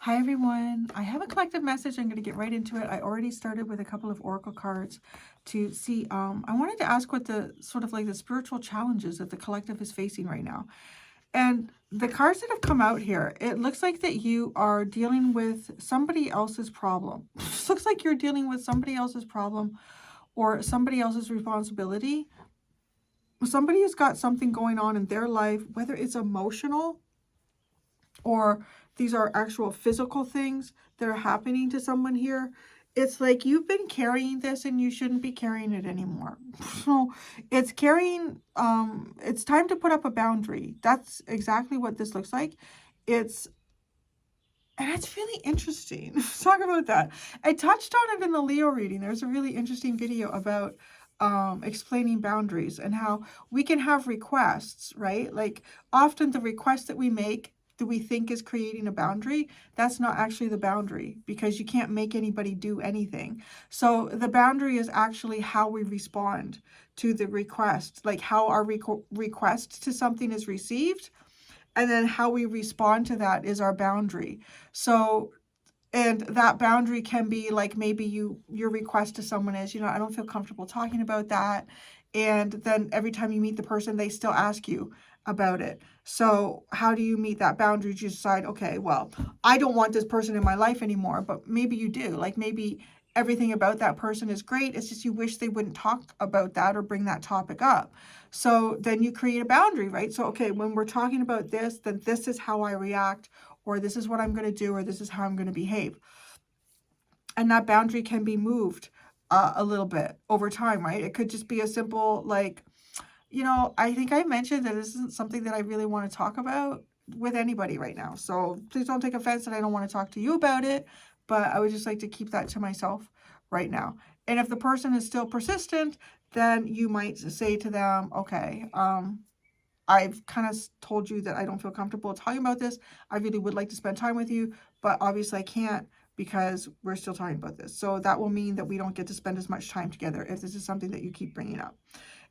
Hi everyone. I have a collective message. I'm going to get right into it. I already started with a couple of oracle cards to see. I wanted to ask what the sort of like the spiritual challenges that the collective is facing right now. And the cards that have come out here, it looks like that you are dealing with somebody else's problem. It looks like you're dealing with somebody else's problem or somebody else's responsibility. Somebody has got something going on in their life, whether it's emotional or these are actual physical things that are happening to someone here. It's like you've been carrying this and you shouldn't be carrying it anymore. So it's it's time to put up a boundary. That's exactly what this looks like. It's and it's really interesting. Let's talk about that. I touched on it in the Leo reading. There's a really interesting video about explaining boundaries and how we can have requests, right? Like often the request that we make that we think is creating a boundary, that's not actually the boundary because you can't make anybody do anything. So the boundary is actually how we respond to the request, like how our request to something is received, and then how we respond to that is our boundary. So and that boundary can be like maybe your request to someone is, I don't feel comfortable talking about that, and then every time you meet the person they still ask you about it. So how do you meet that boundary? You decide, okay, well, I don't want this person in my life anymore, but maybe you do. Like maybe everything about that person is great, it's just you wish they wouldn't talk about that or bring that topic up. So then you create a boundary, right? So okay, when we're talking about this, then this is how I react, or this is what I'm going to do, or this is how I'm going to behave. And that boundary can be moved a little bit over time, right? It could just be a simple, like, I think I mentioned that this isn't something that I really want to talk about with anybody right now. So please don't take offense that I don't want to talk to you about it, but I would just like to keep that to myself right now. And if the person is still persistent, then you might say to them, okay, I've kind of told you that I don't feel comfortable talking about this. I really would like to spend time with you, but obviously I can't because we're still talking about this. So that will mean that we don't get to spend as much time together if this is something that you keep bringing up.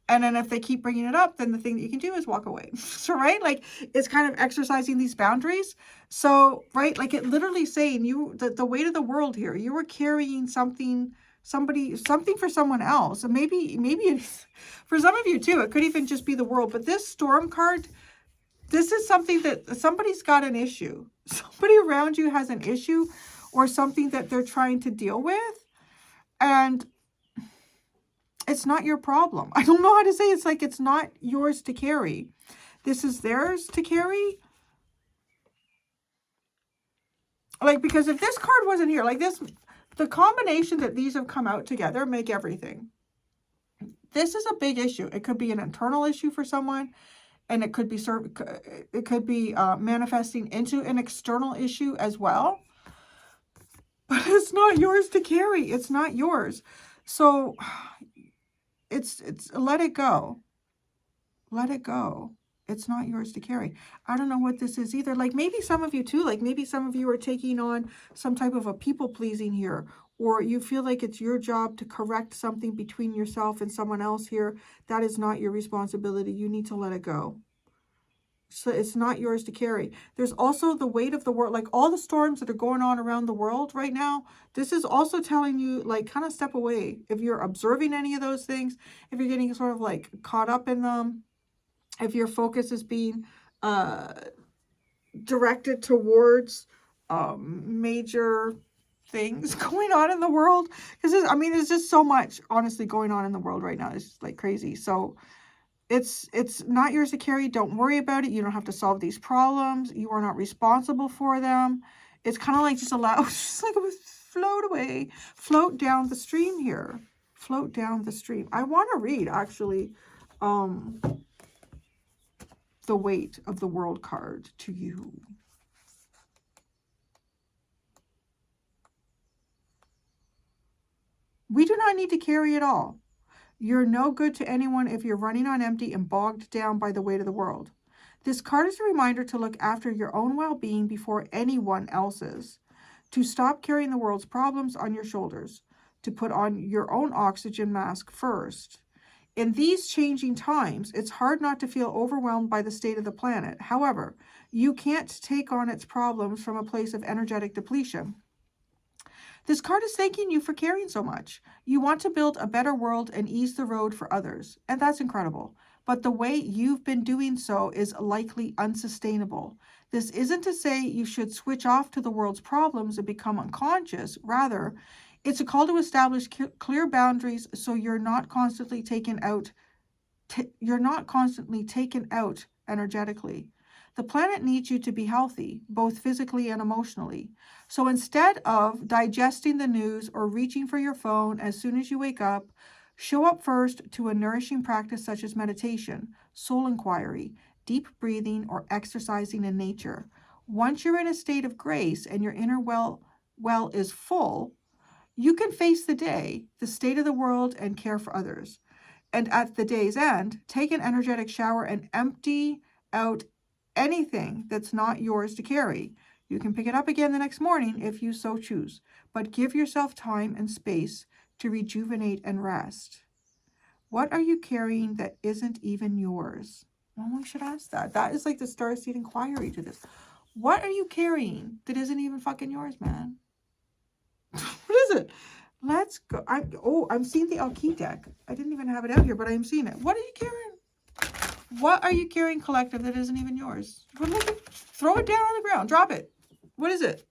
And then if they keep bringing it up, then the thing that you can do is walk away. So, right? Like it's kind of exercising these boundaries. So, right? Like it literally saying the weight of the world here, you were carrying something for someone else. And maybe it's for some of you too. It could even just be the world. But this storm card, this is something that somebody's got an issue. Somebody around you has an issue or something that they're trying to deal with. And it's not your problem. I don't know how to say it. It's like it's not yours to carry. This is theirs to carry. Like, because if this card wasn't here, like this, the combination that these have come out together make everything. This is a big issue. It could be an internal issue for someone, and it could be manifesting into an external issue as well. But it's not yours to carry. It's not yours. So it's let it go. Let it go. It's not yours to carry. I don't know what this is either. Like maybe some of you too, like maybe some of you are taking on some type of a people pleasing here, or you feel like it's your job to correct something between yourself and someone else here. That is not your responsibility. You need to let it go. So it's not yours to carry. There's also the weight of the world, like all the storms that are going on around the world right now. This is also telling you, like, kind of step away. If you're observing any of those things, if you're getting sort of like caught up in them, if your focus is being directed towards major things going on in the world, because there's just so much honestly going on in the world right now. It's just like crazy. So it's not yours to carry. Don't worry about it. You don't have to solve these problems. You are not responsible for them. It's kind of like just allow, just like float away, float down the stream here. Float down the stream. I want to read actually the weight of the world card to you. We do not need to carry it all. You're no good to anyone if you're running on empty and bogged down by the weight of the world. This card is a reminder to look after your own well-being before anyone else's, to stop carrying the world's problems on your shoulders, to put on your own oxygen mask first. In these changing times, it's hard not to feel overwhelmed by the state of the planet. However, you can't take on its problems from a place of energetic depletion. This card is thanking you for caring so much. You want to build a better world and ease the road for others, and that's incredible. But the way you've been doing so is likely unsustainable. This isn't to say you should switch off to the world's problems and become unconscious. Rather, it's a call to establish clear boundaries so you're not constantly taken out energetically. The planet needs you to be healthy, both physically and emotionally. So instead of digesting the news or reaching for your phone as soon as you wake up, show up first to a nourishing practice such as meditation, soul inquiry, deep breathing, or exercising in nature. Once you're in a state of grace and your inner well is full, you can face the day, the state of the world, and care for others. And at the day's end, take an energetic shower and empty out anything that's not yours to carry. You can pick it up again the next morning if you so choose, but give yourself time and space to rejuvenate and rest. What are you carrying that isn't even yours? Well, we should ask that. That is like the starseed inquiry to this. What are you carrying that isn't even fucking yours, man? What is it? Let's go. I'm seeing the Alki deck. I didn't even have it out here, but I'm seeing it. What are you carrying? What are you carrying, collective, that isn't even yours? Throw it down on the ground. Drop it. What is it?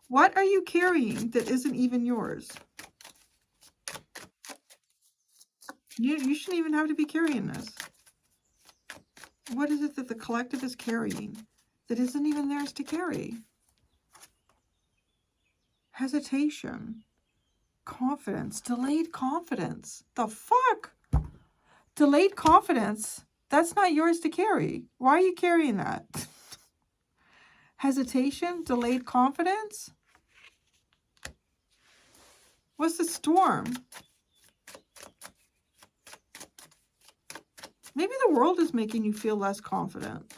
What are you carrying that isn't even yours? You shouldn't even have to be carrying this. What is it that the collective is carrying that isn't even theirs to carry? Hesitation, confidence, delayed confidence. The fuck? Delayed confidence? That's not yours to carry. Why are you carrying that? Hesitation, delayed confidence? What's the storm? Maybe the world is making you feel less confident.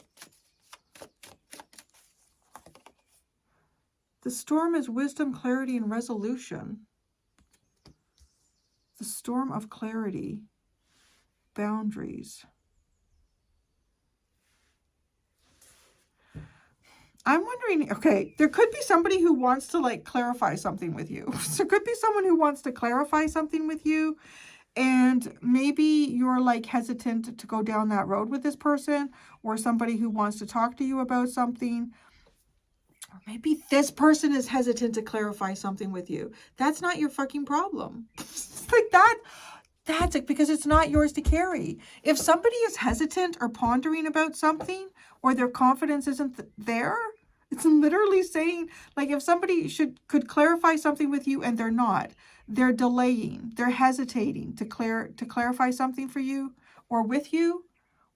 The storm is wisdom, clarity, and resolution. The storm of clarity, boundaries. I'm wondering, okay, there could be somebody who wants to like clarify something with you. There could be someone who wants to clarify something with you, and maybe you're like hesitant to go down that road with this person, or somebody who wants to talk to you about something. Or maybe this person is hesitant to clarify something with you. That's not your fucking problem. It's like that. That's it, because it's not yours to carry. If somebody is hesitant or pondering about something, or their confidence isn't there, it's literally saying, like, if somebody could clarify something with you and they're not, they're delaying, they're hesitating to clarify something for you or with you,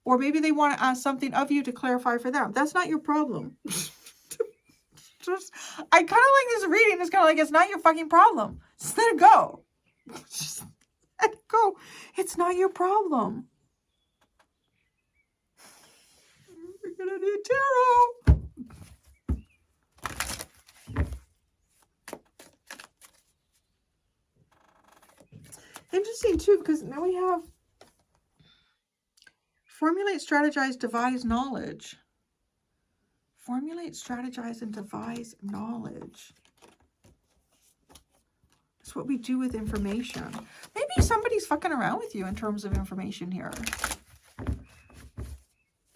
or maybe they want to ask something of you to clarify for them. That's not your problem. I kind of like this reading. It's kind of like, it's not your fucking problem. Just let it go. Just let it go. It's not your problem. We're gonna need tarot. Interesting too, because now we have formulate, strategize, devise knowledge. Formulate, strategize, and devise knowledge. It's what we do with information. Maybe somebody's fucking around with you in terms of information here.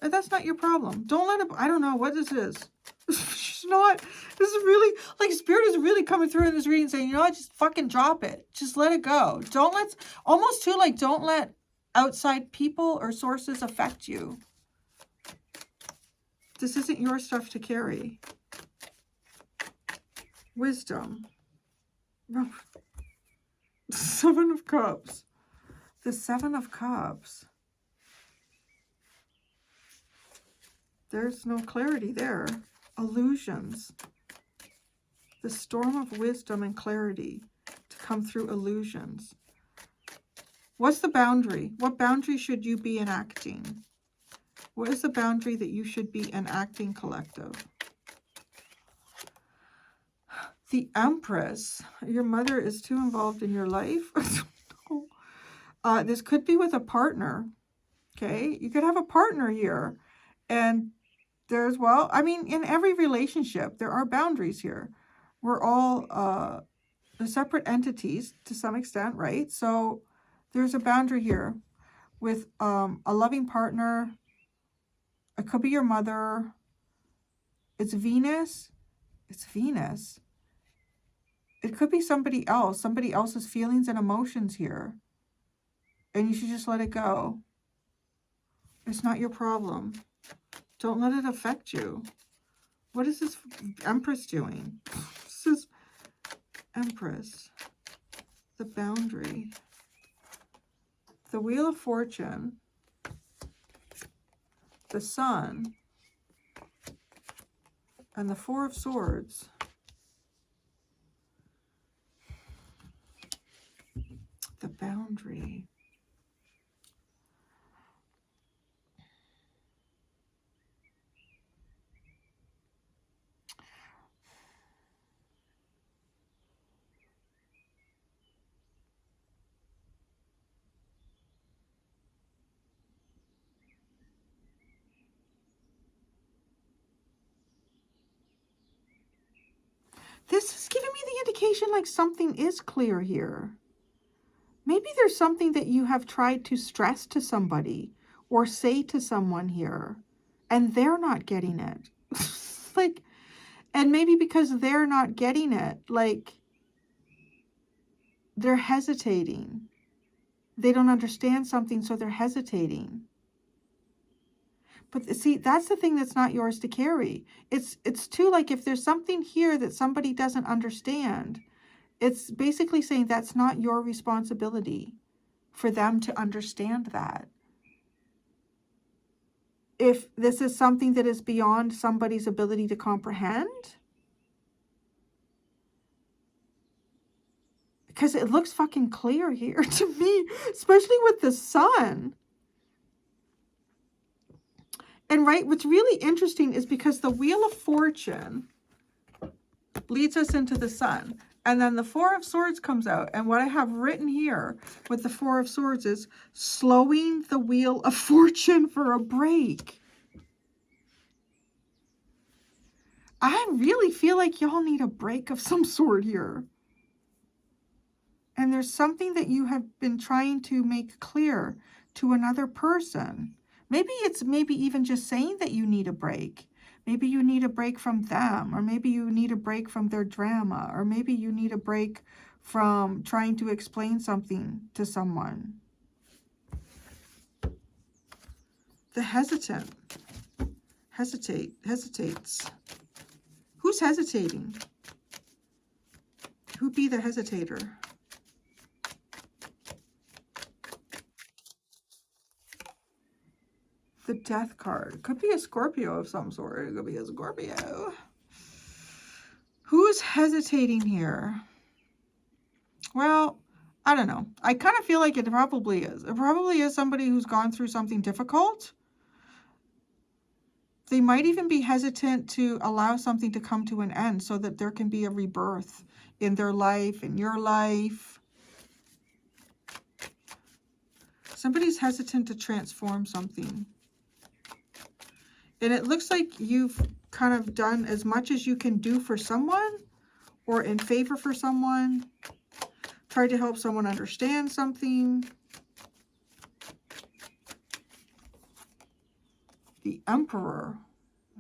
And that's not your problem. Don't let it, I don't know what this is. She's not, this is really, like, Spirit is really coming through in this reading saying, you know what, just fucking drop it. Just let it go. Don't let, almost too, like, don't let outside people or sources affect you. This isn't your stuff to carry. Wisdom. Seven of Cups. The Seven of Cups. There's no clarity there. Illusions. The storm of wisdom and clarity to come through illusions. What's the boundary? What boundary should you be enacting? What is the boundary that you should be enacting, collective? The Empress. Your mother is too involved in your life. This could be with a partner. Okay, you could have a partner here, and there's, well, I mean, in every relationship, there are boundaries here. We're all separate entities to some extent, right? So there's a boundary here with a loving partner. It could be your mother. It's Venus. It's Venus. It could be somebody else, somebody else's feelings and emotions here. And you should just let it go. It's not your problem. Don't let it affect you. What is this Empress doing? This is Empress. The boundary. The Wheel of Fortune. The Sun. And the Four of Swords. The boundary. This is giving me the indication like something is clear here. Maybe there's something that you have tried to stress to somebody or say to someone here, and they're not getting it. Like, and maybe because they're not getting it, like, they're hesitating. They don't understand something, so they're hesitating. But see, that's the thing that's not yours to carry. It's too, like, if there's something here that somebody doesn't understand, it's basically saying that's not your responsibility for them to understand that. If this is something that is beyond somebody's ability to comprehend, because it looks fucking clear here to me, especially with the Sun. And right, what's really interesting is because the Wheel of Fortune leads us into the Sun. And then the Four of Swords comes out. And what I have written here with the Four of Swords is slowing the Wheel of Fortune for a break. I really feel like y'all need a break of some sort here. And there's something that you have been trying to make clear to another person. Maybe it's even just saying that you need a break. Maybe you need a break from them, or maybe you need a break from their drama, or maybe you need a break from trying to explain something to someone. The hesitant. Hesitates. Who's hesitating? Who be the hesitator? The Death card. Could be a Scorpio of some sort. It could be a Scorpio. Who's hesitating here? Well, I don't know. I kind of feel like it probably is. It probably is somebody who's gone through something difficult. They might even be hesitant to allow something to come to an end so that there can be a rebirth in their life, in your life. Somebody's hesitant to transform something. And it looks like you've kind of done as much as you can do for someone or in favor for someone. Tried to help someone understand something. The Emperor.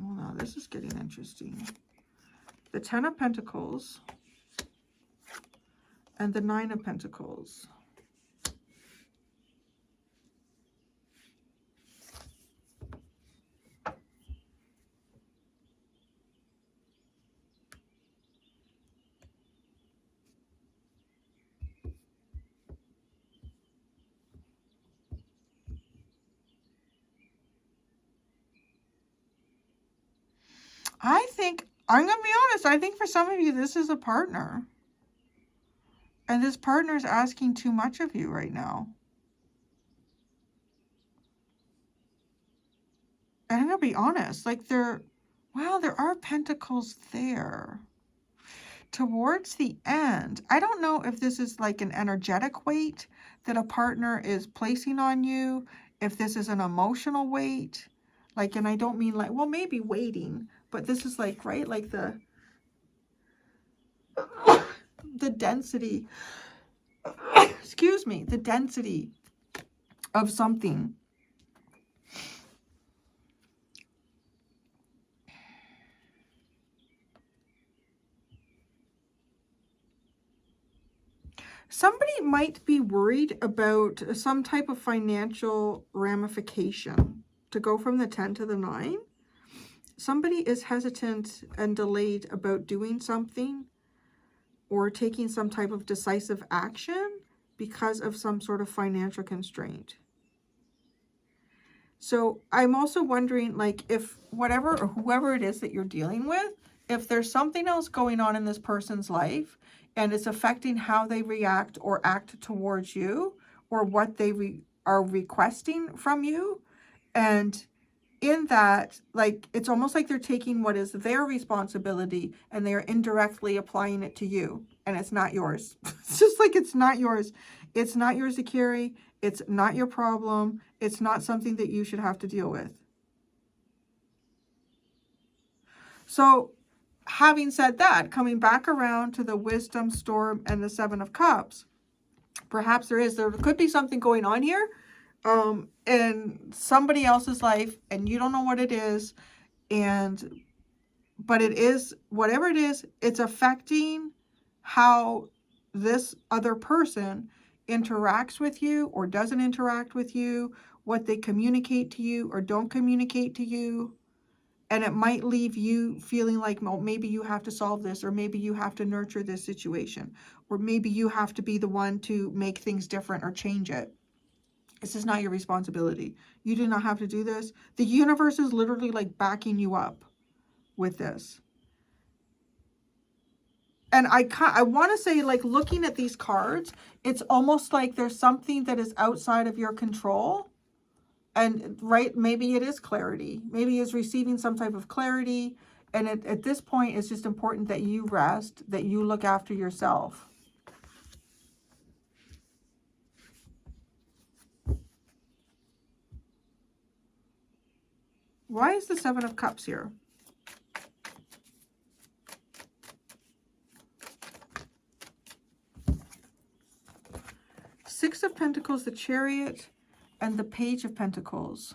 Oh, now this is getting interesting. The Ten of Pentacles and the Nine of Pentacles. I think, I'm going to be honest, I think for some of you, this is a partner. And this partner is asking too much of you right now. And I'm going to be honest, like well, there are pentacles there. towards the end, I don't know if this is like an energetic weight that a partner is placing on you, if this is an emotional weight, like, and I don't mean like, well, maybe waiting, but this is like, right, like the density, excuse me, the density of something. Somebody might be worried about some type of financial ramification. To go from the 10 to the 9, somebody is hesitant and delayed about doing something or taking some type of decisive action because of some sort of financial constraint. So I'm also wondering, like, if whatever or whoever it is that you're dealing with, if there's something else going on in this person's life and it's affecting how they react or act towards you or what they are requesting from you. And in that, like, it's almost like they're taking what is their responsibility and they're indirectly applying it to you, and it's not yours. It's just like, it's not yours. It's not yours to carry. It's not your problem. It's not something that you should have to deal with. So having said that, coming back around to the wisdom, storm, and the 7 of cups, perhaps there could be something going on here in somebody else's life, and you don't know what it is. But it is, whatever it is, it's affecting how this other person interacts with you or doesn't interact with you, what they communicate to you or don't communicate to you. And it might leave you feeling like, well, maybe you have to solve this, or maybe you have to nurture this situation, or maybe you have to be the one to make things different or change it. This is not your responsibility. You do not have to do this. The universe is literally like backing you up with this. And I want to say, like, looking at these cards, it's almost like there's something that is outside of your control. And right, maybe it is clarity. Maybe it's receiving some type of clarity. And at this point, it's just important that you rest, that you look after yourself. Why is the 7 of Cups here? Six of Pentacles, the Chariot, and the Page of Pentacles.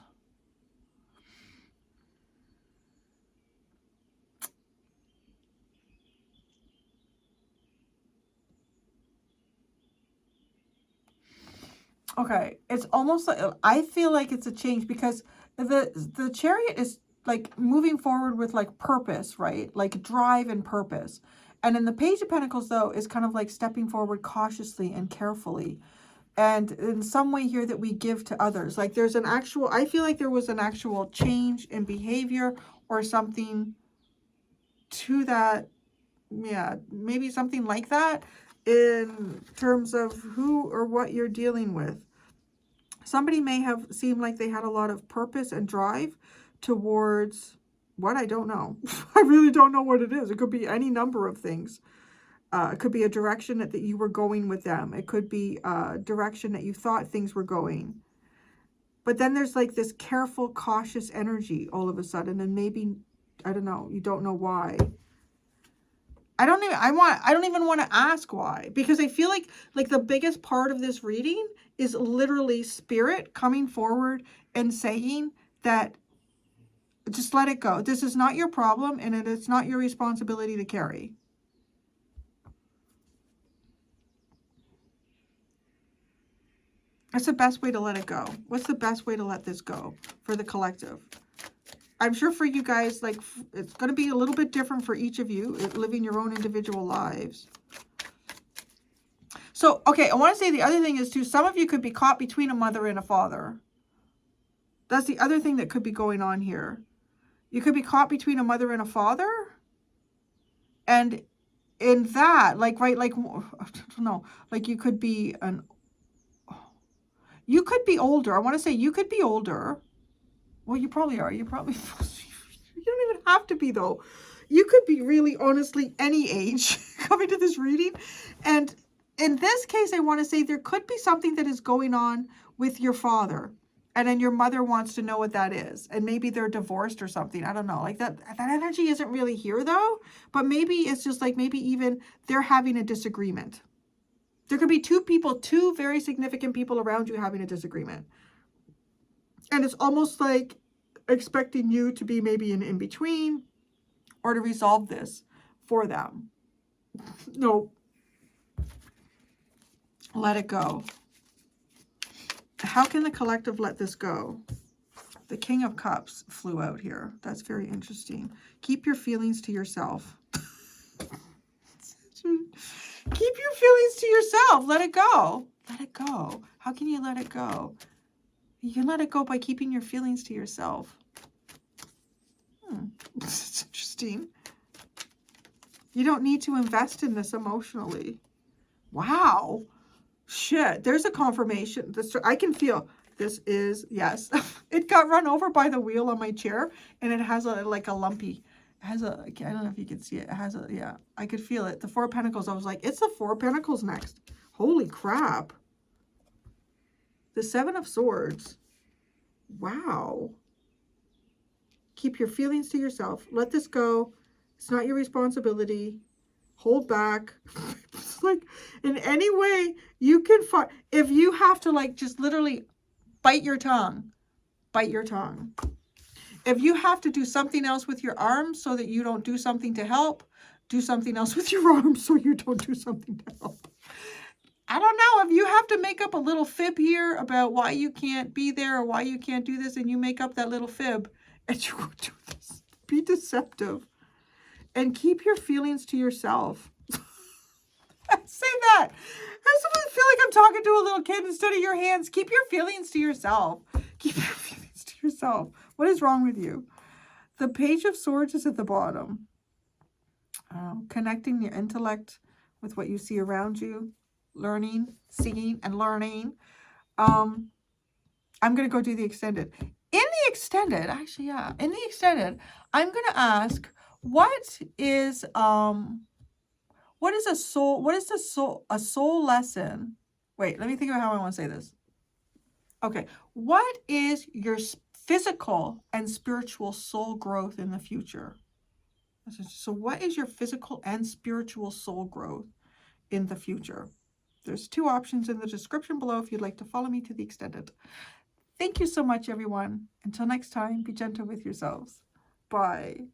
Okay, it's almost like, I feel like it's a change, because the Chariot is like moving forward with like purpose, right? Like drive and purpose. And in the Page of Pentacles, though, is kind of like stepping forward cautiously and carefully. And in some way here that we give to others. Like there's an actual, I feel like there was an actual change in behavior or something to that. Yeah, maybe something like that in terms of who or what you're dealing with. Somebody may have seemed like they had a lot of purpose and drive towards what, I don't know. I really don't know what it is. It could be any number of things. It could be a direction that you were going with them. It could be a direction that you thought things were going. But then there's like this careful, cautious energy all of a sudden. And maybe, I don't know, you don't know why. I don't even want to ask why, because I feel like the biggest part of this reading is literally spirit coming forward and saying that just let it go. This is not your problem, and it's not your responsibility to carry. That's the best way to let it go. What's the best way to let this go for the collective? I'm sure for you guys, like, it's going to be a little bit different for each of you, living your own individual lives. So, okay, I want to say the other thing is, too, some of you could be caught between a mother and a father. That's the other thing that could be going on here. You could be caught between a mother and a father. And in that, like, right, like, I don't know, like you could be older. I want to say you could be older. Well, you probably are. You probably, you don't even have to be, though. You could be really, honestly, any age coming to this reading. And in this case, I want to say there could be something that is going on with your father. And then your mother wants to know what that is. And maybe they're divorced or something. I don't know. Like that energy isn't really here though. But maybe it's just like maybe even they're having a disagreement. There could be two people, two very significant people around you having a disagreement. And it's almost like expecting you to be maybe an in-between or to resolve this for them. No. Let it go. How can the collective let this go? The King of Cups flew out here. That's very interesting. Keep your feelings to yourself. Keep your feelings to yourself. Let it go. Let it go. How can you let it go? You can let it go by keeping your feelings to yourself. It's interesting. You don't need to invest in this emotionally. Wow. Shit. There's a confirmation. I can feel this is, yes. It got run over by the wheel on my chair and it has like a lumpy. It has a, I don't know if you can see it. It has a, yeah, I could feel it. The Four of Pentacles. I was like, it's the Four of Pentacles next. Holy crap. The Seven of Swords. Wow. Keep your feelings to yourself. Let this go. It's not your responsibility. Hold back. It's like in any way you can find, if you have to like just literally bite your tongue, bite your tongue. If you have to do something else with your arms so that you don't do something to help, do something else with your arms so you don't do something to help. I don't know, if you have to make up a little fib here about why you can't be there or why you can't do this, and you make up that little fib and you go do this. Be deceptive and keep your feelings to yourself. Say that. I sometimes feel like I'm talking to a little kid instead of your hands. Keep your feelings to yourself. Keep your feelings to yourself. What is wrong with you? The Page of Swords is at the bottom. Connecting your intellect with what you see around you. Learning, seeing, and learning. I'm going to go do the extended. In the extended, actually, yeah. In the extended, I'm going to ask, what is a soul lesson? Wait, let me think about how I want to say this. Okay. What is your physical and spiritual soul growth in the future? So what is your physical and spiritual soul growth in the future? There's two options in the description below if you'd like to follow me to the extended. Thank you so much, everyone. Until next time, be gentle with yourselves. Bye.